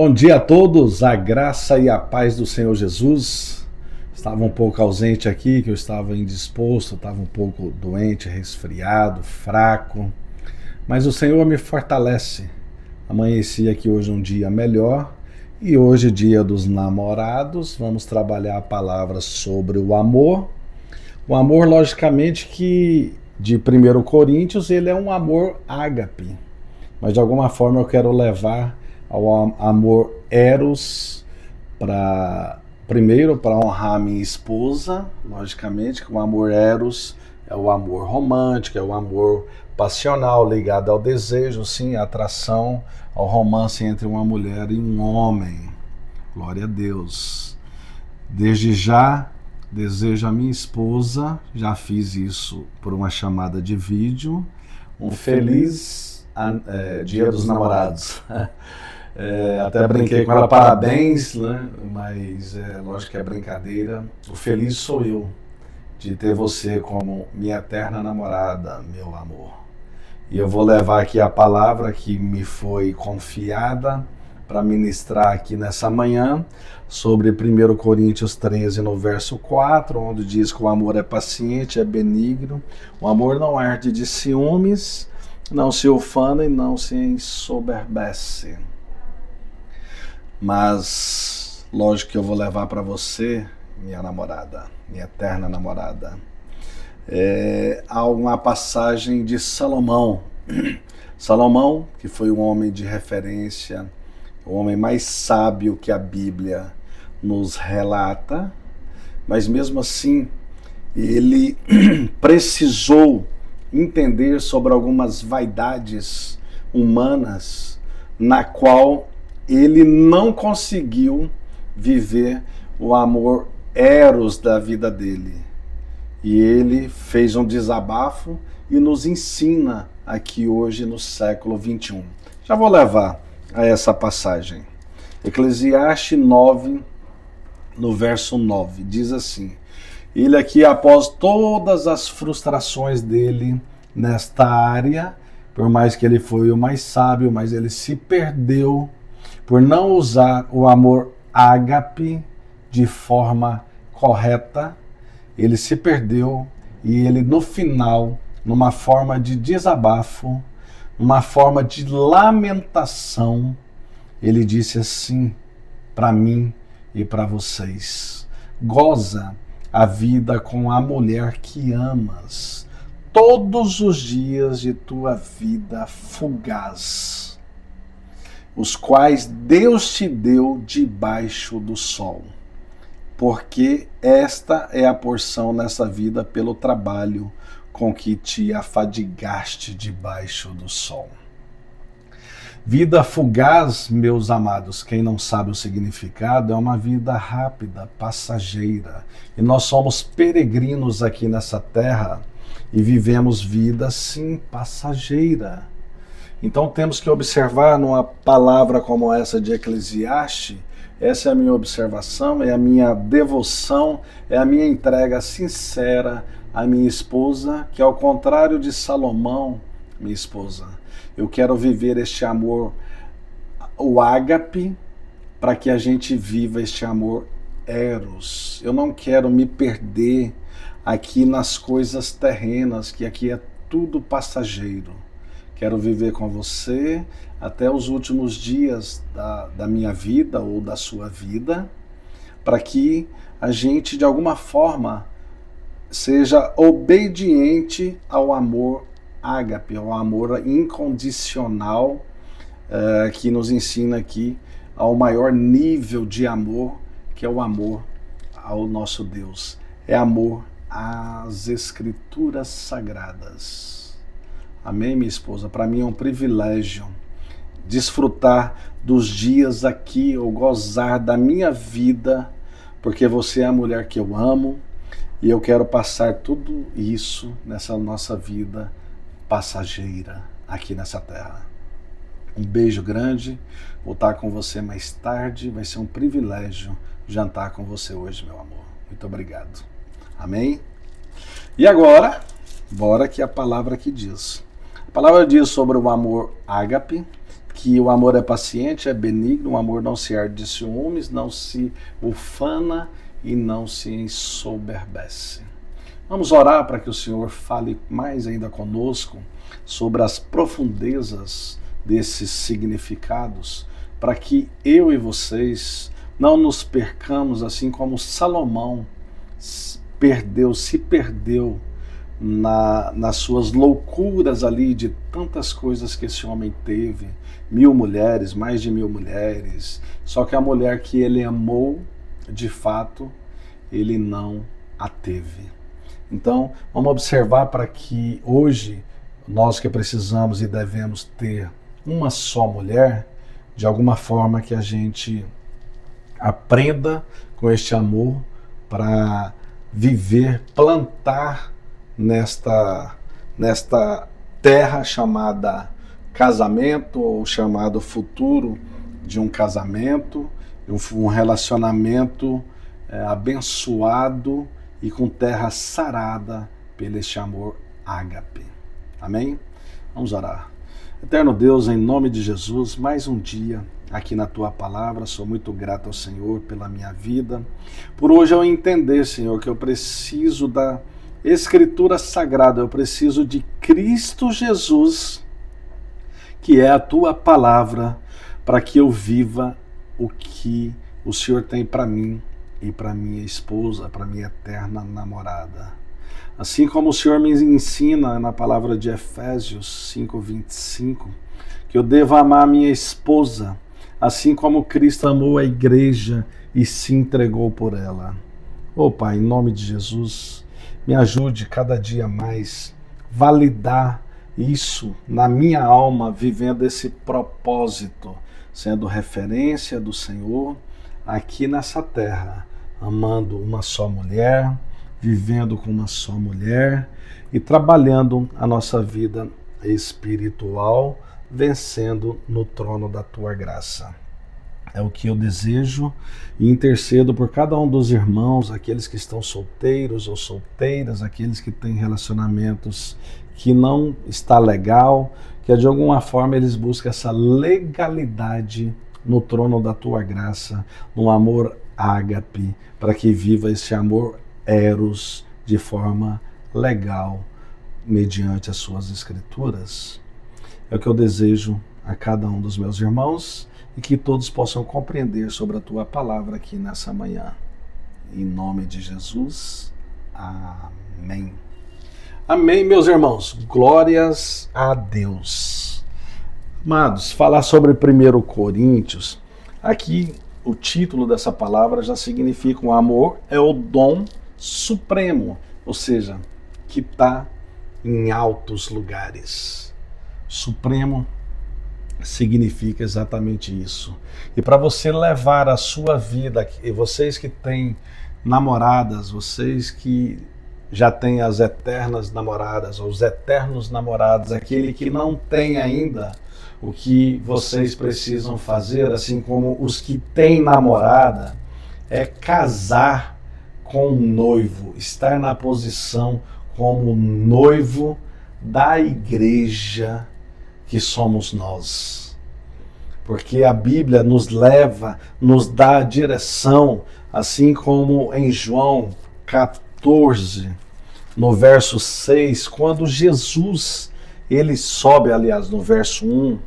Bom dia a todos, a graça e a paz do Senhor Jesus. Estava um pouco ausente aqui, que eu estava indisposto, estava um pouco doente, resfriado, fraco, mas o Senhor me fortalece. Amanheci aqui hoje um dia melhor e hoje, dia dos namorados, vamos trabalhar a palavra sobre o amor. O amor, logicamente, que de 1 Coríntios, ele é um amor ágape, mas de alguma forma eu quero levar ao amor eros, primeiro para honrar minha esposa, logicamente, que o amor eros é o amor romântico, é o amor passional, ligado ao desejo, sim, à atração, ao romance entre uma mulher e um homem. Glória a Deus. Desde já, desejo a minha esposa, já fiz isso por uma chamada de vídeo, um feliz Dia dos Namorados. Até brinquei com ela, parabéns, né? Mas lógico que é brincadeira. O feliz sou eu de ter você como minha eterna namorada, meu amor. E eu vou levar aqui a palavra que me foi confiada para ministrar aqui nessa manhã sobre 1 Coríntios 13, no verso 4, onde diz que o amor é paciente, é benigno, o amor não arde de ciúmes, não se ufana e não se ensoberbece. Mas, lógico que eu vou levar para você, minha namorada, minha eterna namorada. Há uma passagem de Salomão. Salomão, que foi um homem de referência, o homem mais sábio que a Bíblia nos relata, mas mesmo assim, ele precisou entender sobre algumas vaidades humanas, na qual ele não conseguiu viver o amor eros da vida dele. E ele fez um desabafo e nos ensina aqui hoje no século 21. Já vou levar a essa passagem. Eclesiastes 9, no verso 9, diz assim: ele aqui, após todas as frustrações dele nesta área, por mais que ele foi o mais sábio, mas ele se perdeu por não usar o amor ágape de forma correta. Ele se perdeu e ele, no final, numa forma de desabafo, uma forma de lamentação, ele disse assim para mim e para vocês: goza a vida com a mulher que amas todos os dias de tua vida fugaz, os quais Deus te deu debaixo do sol, porque esta é a porção nessa vida pelo trabalho com que te afadigaste debaixo do sol. Vida fugaz, meus amados, quem não sabe o significado, é uma vida rápida, passageira. E nós somos peregrinos aqui nessa terra e vivemos vida, sim, passageira. Então temos que observar numa palavra como essa de Eclesiastes. Essa é a minha observação, é a minha devoção, é a minha entrega sincera à minha esposa, que ao contrário de Salomão, minha esposa, eu quero viver este amor, o ágape, para que a gente viva este amor eros. Eu não quero me perder aqui nas coisas terrenas, que aqui é tudo passageiro. Quero viver com você até os últimos dias da minha vida ou da sua vida, para que a gente, de alguma forma, seja obediente ao amor ágape, ao amor incondicional, que nos ensina aqui ao maior nível de amor, que é o amor ao nosso Deus. É amor às Escrituras Sagradas. Amém, minha esposa? Para mim é um privilégio desfrutar dos dias aqui, ou gozar da minha vida, porque você é a mulher que eu amo e eu quero passar tudo isso nessa nossa vida passageira aqui nessa terra. Um beijo grande, vou estar com você mais tarde, vai ser um privilégio jantar com você hoje, meu amor. Muito obrigado. Amém? E agora, bora que a palavra que diz. A palavra diz sobre o amor ágape, que o amor é paciente, é benigno, o amor não se arde de ciúmes, não se ufana e não se ensoberbece. Vamos orar para que o Senhor fale mais ainda conosco sobre as profundezas desses significados, para que eu e vocês não nos percamos assim como Salomão se perdeu nas suas loucuras ali de tantas coisas que esse homem teve, 1000 mulheres, mais de 1000 mulheres, só que a mulher que ele amou, de fato, ele não a teve. Então, vamos observar para que hoje, nós que precisamos e devemos ter uma só mulher, de alguma forma que a gente aprenda com este amor para viver, plantar nesta terra chamada casamento, ou chamado futuro de um casamento, um relacionamento abençoado e com terra sarada pelo este amor ágape. Amém? Vamos orar. Eterno Deus, em nome de Jesus, mais um dia aqui na Tua Palavra, sou muito grato ao Senhor pela minha vida, por hoje eu entender, Senhor, que eu preciso da Escritura Sagrada, eu preciso de Cristo Jesus, que é a Tua Palavra, para que eu viva o que o Senhor tem para mim e para minha esposa, para minha eterna namorada. Assim como o Senhor me ensina na palavra de Efésios 5:25, que eu devo amar a minha esposa, assim como Cristo amou a igreja e se entregou por ela. Ô Pai, em nome de Jesus, me ajude cada dia mais validar isso na minha alma, vivendo esse propósito, sendo referência do Senhor aqui nessa terra, amando uma só mulher, vivendo com uma só mulher e trabalhando a nossa vida espiritual, vencendo no trono da Tua graça. É o que eu desejo e intercedo por cada um dos irmãos, aqueles que estão solteiros ou solteiras, aqueles que têm relacionamentos que não está legal, que de alguma forma eles buscam essa legalidade no trono da Tua graça, no amor ágape, para que viva esse amor eros de forma legal, mediante as Suas Escrituras. É o que eu desejo a cada um dos meus irmãos e que todos possam compreender sobre a Tua Palavra aqui nessa manhã. Em nome de Jesus, amém. Amém, meus irmãos. Glórias a Deus. Amados, falar sobre 1 Coríntios, aqui o título dessa palavra já significa o amor é o dom supremo, ou seja, que está em altos lugares. Supremo significa exatamente isso. E para você levar a sua vida, e vocês que têm namoradas, vocês que já têm as eternas namoradas, ou os eternos namorados, aquele que não tem ainda, o que vocês precisam fazer, assim como os que têm namorada, é casar com o noivo, estar na posição como noivo da igreja que somos nós. Porque a Bíblia nos leva, nos dá a direção, assim como em João 14, no verso 6, quando Jesus, ele sobe, aliás, no verso 1,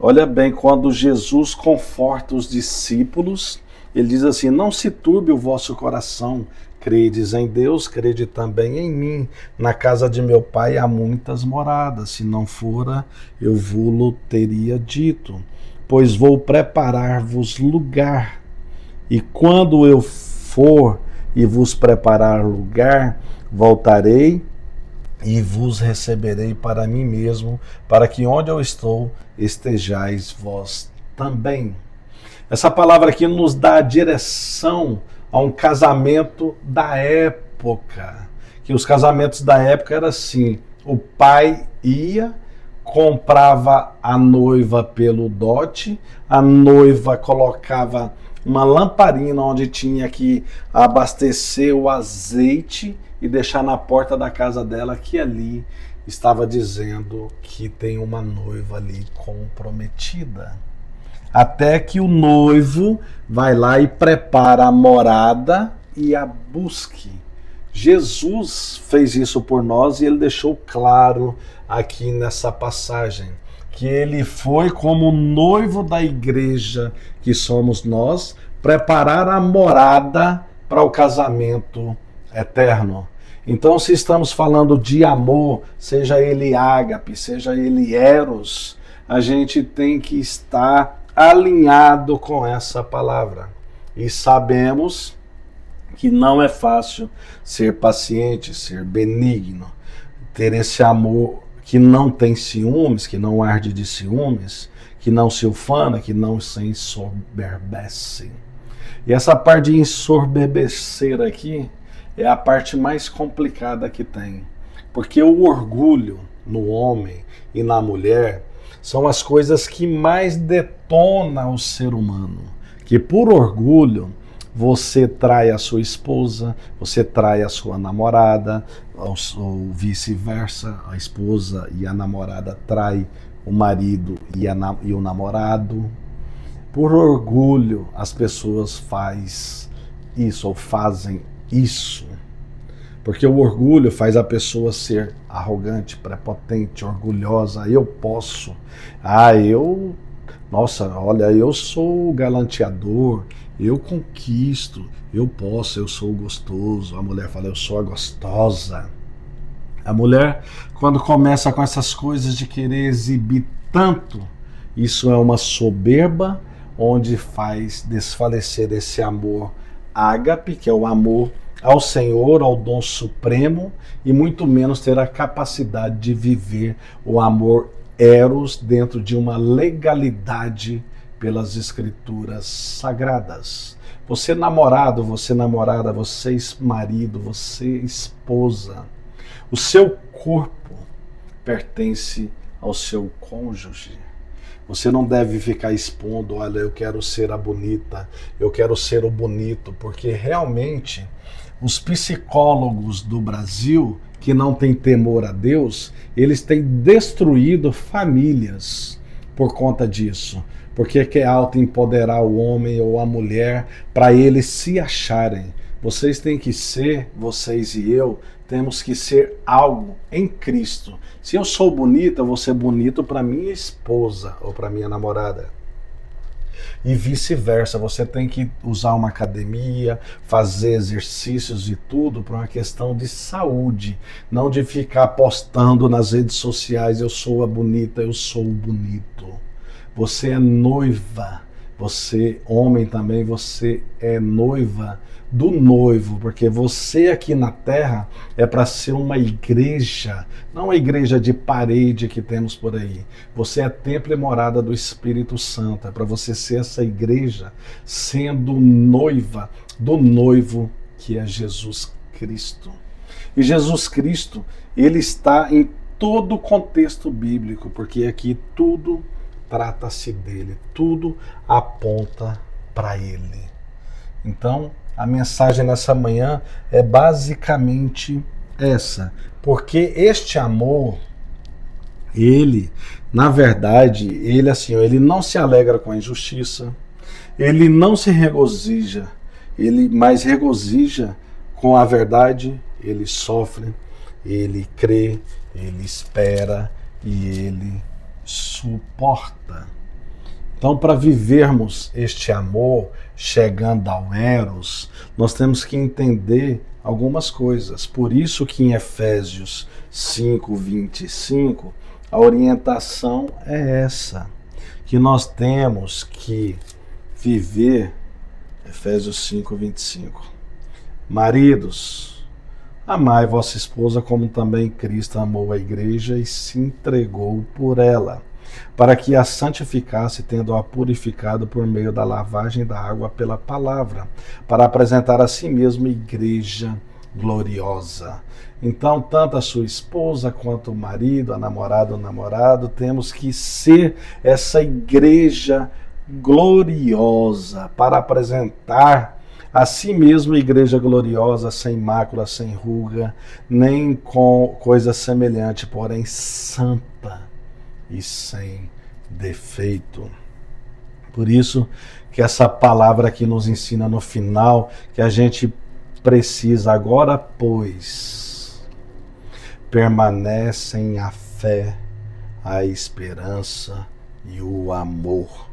olha bem, quando Jesus conforta os discípulos, ele diz assim: não se turbe o vosso coração, credes em Deus, crede também em mim. Na casa de meu pai há muitas moradas, se não fora, eu vou-lo teria dito. Pois vou preparar-vos lugar, e quando eu for e vos preparar lugar, voltarei e vos receberei para mim mesmo, para que onde eu estou, estejais vós também. Essa palavra aqui nos dá a direção a um casamento da época, que os casamentos da época era assim: o pai ia, comprava a noiva pelo dote, a noiva colocava uma lamparina onde tinha que abastecer o azeite e deixar na porta da casa dela, que ali estava dizendo que tem uma noiva ali comprometida. Até que o noivo vai lá e prepara a morada e a busque. Jesus fez isso por nós e ele deixou claro aqui nessa passagem que ele foi como noivo da igreja, que somos nós, preparar a morada para o casamento eterno. Então, se estamos falando de amor, seja ele ágape, seja ele eros, a gente tem que estar alinhado com essa palavra. E sabemos que não é fácil ser paciente, ser benigno, ter esse amor que não tem ciúmes, que não arde de ciúmes, que não se ufana, que não se ensoberbece. E essa parte de ensorbebecer aqui é a parte mais complicada que tem. Porque o orgulho no homem e na mulher são as coisas que mais detonam o ser humano. Que por orgulho você trai a sua esposa, você trai a sua namorada, ou vice-versa, a esposa e a namorada trai o marido e o namorado. Por orgulho as pessoas fazem isso ou fazem isso. Porque o orgulho faz a pessoa ser arrogante, prepotente, orgulhosa. Eu posso. Nossa, olha, eu sou galanteador, eu conquisto, eu posso, eu sou gostoso. A mulher fala, eu sou a gostosa. A mulher, quando começa com essas coisas de querer exibir tanto, isso é uma soberba, onde faz desfalecer esse amor ágape, que é o amor ao Senhor, ao dom supremo, e muito menos ter a capacidade de viver o amor eros dentro de uma legalidade pelas escrituras sagradas. Você namorado, você namorada, você marido, você esposa, o seu corpo pertence ao seu cônjuge. Você não deve ficar expondo, olha, eu quero ser a bonita, eu quero ser o bonito, porque realmente os psicólogos do Brasil, que não têm temor a Deus, eles têm destruído famílias por conta disso. Porque quer autoempoderar o homem ou a mulher para eles se acharem. Vocês têm que ser, vocês e eu, temos que ser algo em Cristo. Se eu sou bonita, eu vou ser bonito para minha esposa ou para minha namorada. E vice-versa, você tem que usar uma academia, fazer exercícios e tudo para uma questão de saúde, não de ficar postando nas redes sociais, eu sou a bonita, eu sou o bonito. Você é noiva, você, homem também, você é noiva do noivo, porque você aqui na terra é para ser uma igreja, não uma igreja de parede que temos por aí. Você é templo e morada do Espírito Santo, é para você ser essa igreja sendo noiva do noivo que é Jesus Cristo. E Jesus Cristo, ele está em todo o contexto bíblico, porque aqui tudo trata-se dele, tudo aponta para ele. Então, a mensagem nessa manhã é basicamente essa, porque este amor, ele, na verdade, ele assim, ele não se alegra com a injustiça, ele não se regozija, ele mais regozija com a verdade, ele sofre, ele crê, ele espera e ele suporta. Então, para vivermos este amor, chegando ao eros, nós temos que entender algumas coisas. Por isso que em Efésios 5:25, a orientação é essa, que nós temos que viver, Efésios 5:25. Maridos, amai vossa esposa como também Cristo amou a igreja e se entregou por ela, para que a santificasse, tendo-a purificado por meio da lavagem da água pela palavra, para apresentar a si mesmo igreja gloriosa. Então, tanto a sua esposa quanto o marido, a namorada, o namorado, temos que ser essa igreja gloriosa para apresentar Assim mesmo, igreja gloriosa, sem mácula, sem ruga, nem com coisa semelhante, porém santa e sem defeito. Por isso que essa palavra aqui nos ensina no final que a gente precisa agora, pois, permanecem a fé, a esperança e o amor.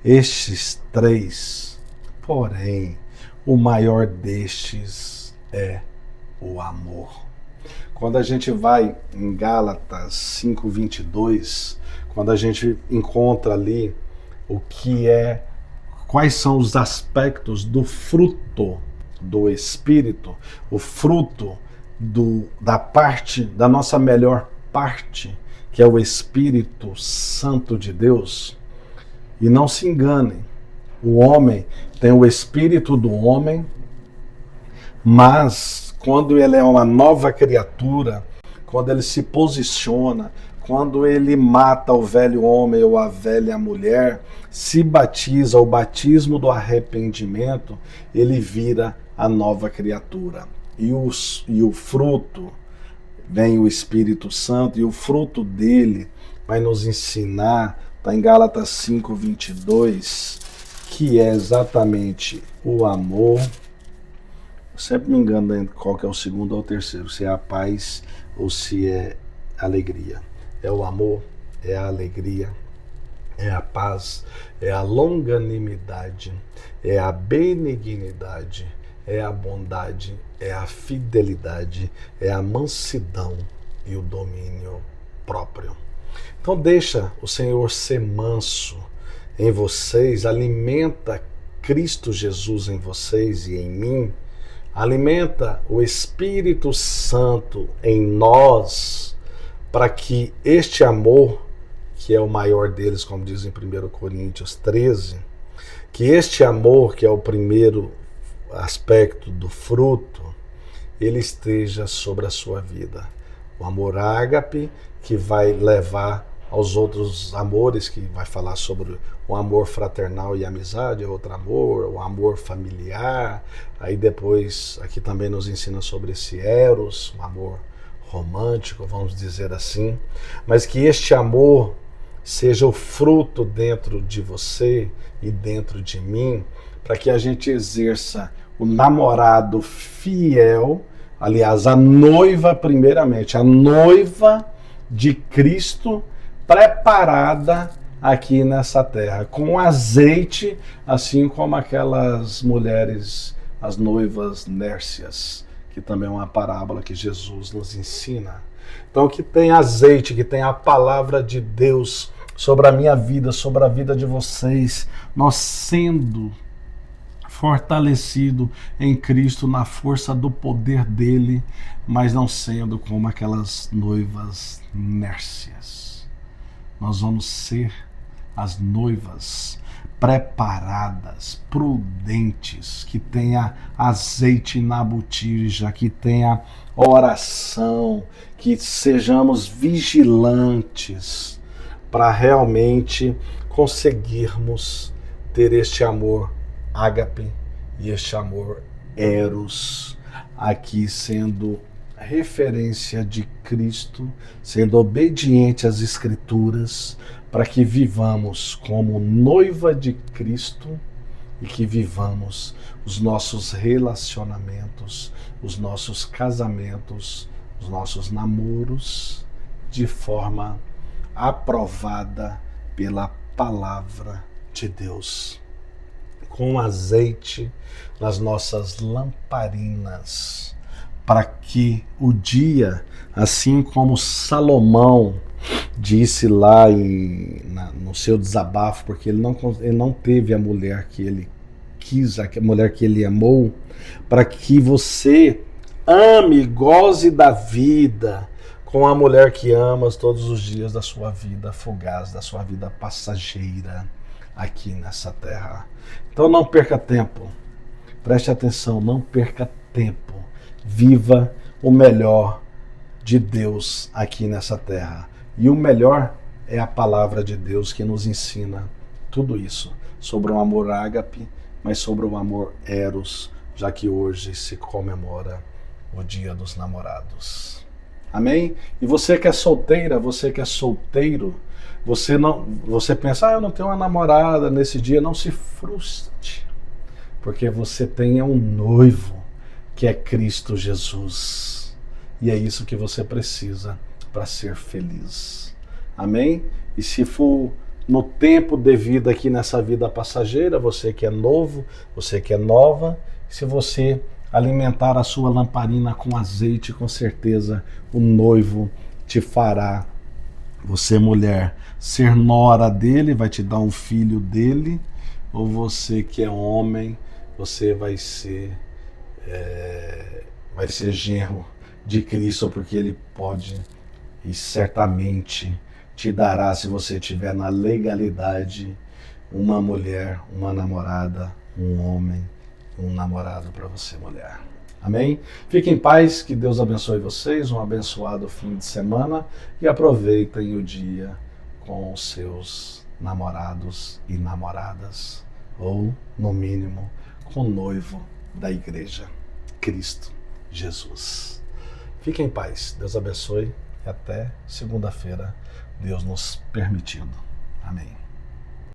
Estes três, porém, o maior destes é o amor. Quando a gente vai em Gálatas 5:22, quando a gente encontra ali o que é, quais são os aspectos do fruto do Espírito, o fruto da parte, da nossa melhor parte, que é o Espírito Santo de Deus. E não se enganem, o homem tem o espírito do homem, mas quando ele é uma nova criatura, quando ele se posiciona, quando ele mata o velho homem ou a velha mulher, se batiza, o batismo do arrependimento, ele vira a nova criatura. E o fruto, vem o Espírito Santo, e o fruto dele vai nos ensinar, está em Gálatas 5:22, que é exatamente o amor. Eu sempre me engano qual que é o segundo ou o terceiro, se é a paz ou se é a alegria. É o amor, é a alegria, é a paz, é a longanimidade, é a benignidade, é a bondade, é a fidelidade, é a mansidão e o domínio próprio. Então deixa o Senhor ser manso em vocês, alimenta Cristo Jesus em vocês e em mim, alimenta o Espírito Santo em nós, para que este amor, que é o maior deles, como diz em 1 Coríntios 13, que este amor, que é o primeiro aspecto do fruto, ele esteja sobre a sua vida. O amor ágape, que vai levar aos outros amores, que vai falar sobre o amor fraternal e amizade, é outro amor, o amor familiar. Aí depois, aqui também nos ensina sobre esse eros, um amor romântico, vamos dizer assim. Mas que este amor seja o fruto dentro de você e dentro de mim, para que a gente exerça o namorado fiel, aliás, a noiva primeiramente, a noiva de Cristo preparada aqui nessa terra, com azeite, assim como aquelas mulheres, as noivas nércias, que também é uma parábola que Jesus nos ensina. Então, que tem azeite, que tem a palavra de Deus sobre a minha vida, sobre a vida de vocês, nós sendo fortalecido em Cristo na força do poder dele, mas não sendo como aquelas noivas nércias. Nós vamos ser as noivas preparadas, prudentes, que tenha azeite na botija, que tenha oração, que sejamos vigilantes para realmente conseguirmos ter este amor ágape e este amor eros, aqui sendo referência de Cristo, sendo obediente às Escrituras, para que vivamos como noiva de Cristo e que vivamos os nossos relacionamentos, os nossos casamentos, os nossos namoros de forma aprovada pela palavra de Deus, com azeite nas nossas lamparinas, para que o dia, assim como Salomão disse lá no seu desabafo, porque ele não teve a mulher que ele quis, a mulher que ele amou, para que você ame, goze da vida com a mulher que amas todos os dias da sua vida fugaz, da sua vida passageira aqui nessa terra. Então não perca tempo, preste atenção, não perca tempo, viva o melhor de Deus aqui nessa terra. E o melhor é a palavra de Deus que nos ensina tudo isso, sobre o amor ágape mas sobre o amor eros, já que hoje se comemora o Dia dos Namorados. Amém? E você que é solteira, você que é solteiro, você pensa, eu não tenho uma namorada nesse dia, não se frustre, porque você tem um noivo, que é Cristo Jesus. E é isso que você precisa para ser feliz. Amém? E se for no tempo devido aqui nessa vida passageira, você que é novo, você que é nova, se você alimentar a sua lamparina com azeite, com certeza o noivo te fará, você mulher, ser nora dele, vai te dar um filho dele, ou você que é homem, você vai ser genro de Cristo, porque ele pode e certamente te dará, se você estiver na legalidade, uma mulher, uma namorada, um homem, um namorado para você, mulher. Amém? Fiquem em paz, que Deus abençoe vocês, um abençoado fim de semana e aproveitem o dia com os seus namorados e namoradas, ou, no mínimo, com o noivo da igreja, Cristo Jesus. Fiquem em paz, Deus abençoe e até segunda-feira, Deus nos permitindo. Amém.